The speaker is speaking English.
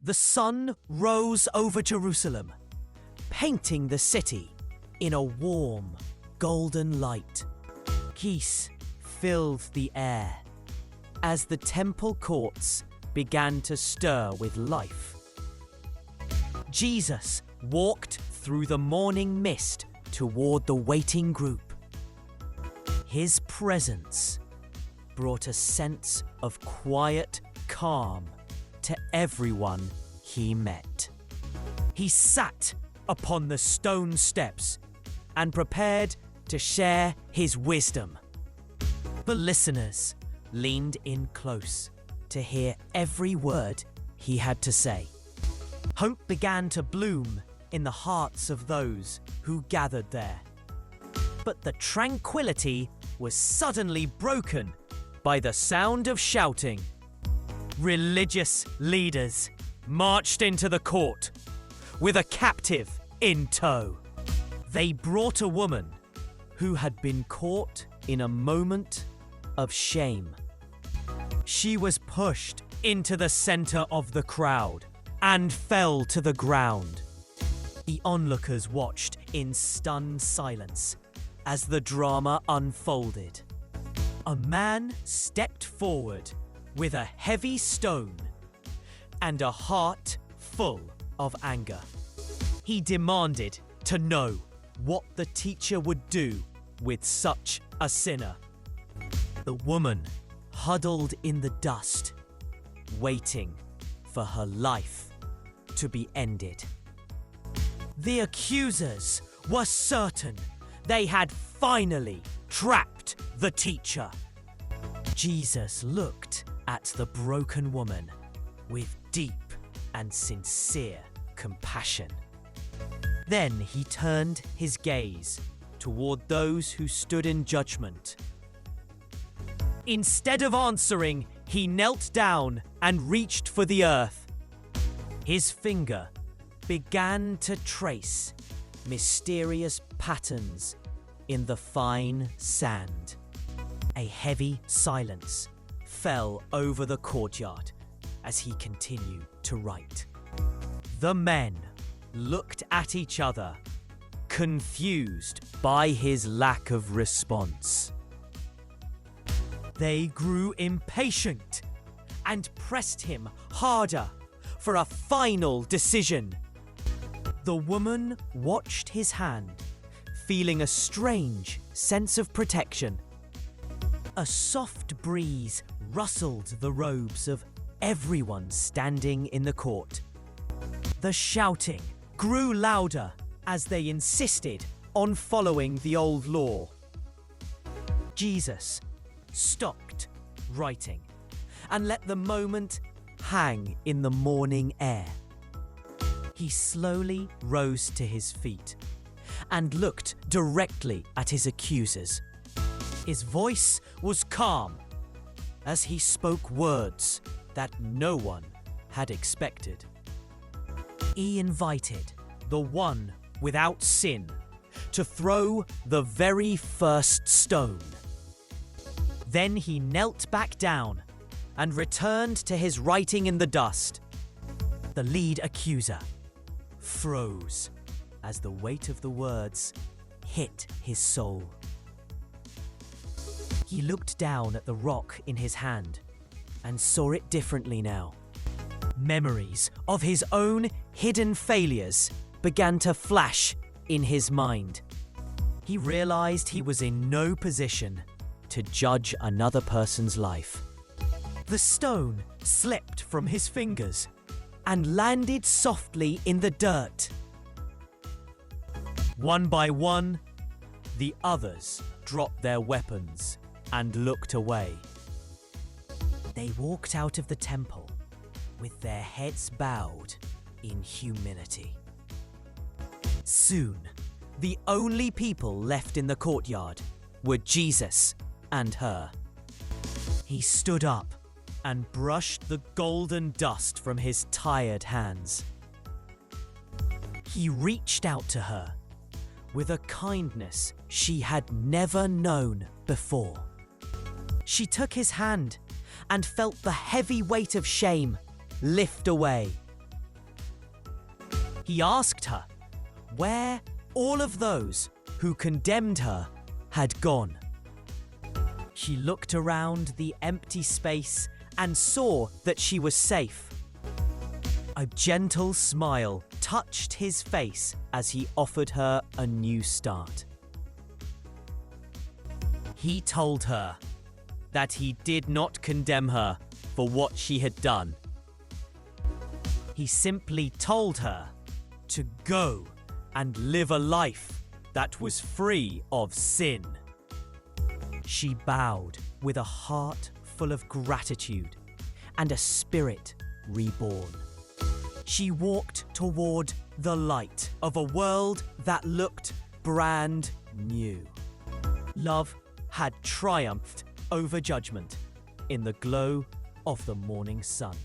the sun rose over Jerusalem, painting the city in a warm, golden light. Peace filled the air as the temple courts began to stir with life. Jesus walked through the morning mist toward the waiting group. His presence brought a sense of quiet calm to everyone he met. He sat upon the stone steps and prepared to share his wisdom. The listeners leaned in close to hear every word he had to say. Hope began to bloom in the hearts of those who gathered there. But the tranquility was suddenly broken by the sound of shouting. Religious leaders marched into the court with a captive in tow. They brought a woman who had been caught in a moment of shame. She was pushed into the center of the crowd and fell to the ground. The onlookers watched in stunned silence as the drama unfolded. A man stepped forward with a heavy stone and a heart full of anger. He demanded to know what the teacher would do with such a sinner. The woman huddled in the dust, waiting for her life to be ended. The accusers were certain they had finally trapped the teacher. Jesus looked at the broken woman with deep and sincere compassion. Then he turned his gaze toward those who stood in judgment. Instead of answering, he knelt down and reached for the earth. His finger began to trace mysterious patterns in the fine sand. A heavy silence fell over the courtyard as he continued to write. The men looked at each other, confused by his lack of response. They grew impatient and pressed him harder for a final decision. The woman watched his hand, feeling a strange sense of protection. A soft breeze rustled the robes of everyone standing in the court. The shouting grew louder as they insisted on following the old law. Jesus stopped writing and let the moment hang in the morning air. He slowly rose to his feet and looked directly at his accusers. His voice was calm as he spoke words that no one had expected. He invited the one without sin to throw the very first stone. Then he knelt back down and returned to his writing in the dust. The lead accuser froze as the weight of the words hit his soul. He looked down at the rock in his hand and saw it differently now. Memories of his own hidden failures began to flash in his mind. He realized he was in no position to judge another person's life. The stone slipped from his fingers and landed softly in the dirt. One by one, the others dropped their weapons and looked away. They walked out of the temple with their heads bowed in humility. Soon, the only people left in the courtyard were Jesus and her. He stood up and brushed the golden dust from his tired hands. He reached out to her with a kindness she had never known before. She took his hand and felt the heavy weight of shame lift away. He asked her where all of those who condemned her had gone. She looked around the empty space and saw that she was safe. A gentle smile touched his face as he offered her a new start. He told her that he did not condemn her for what she had done. He simply told her to go and live a life that was free of sin. She bowed with a heart full of gratitude and a spirit reborn. She walked toward the light of a world that looked brand new. Love had triumphed over judgment in the glow of the morning sun.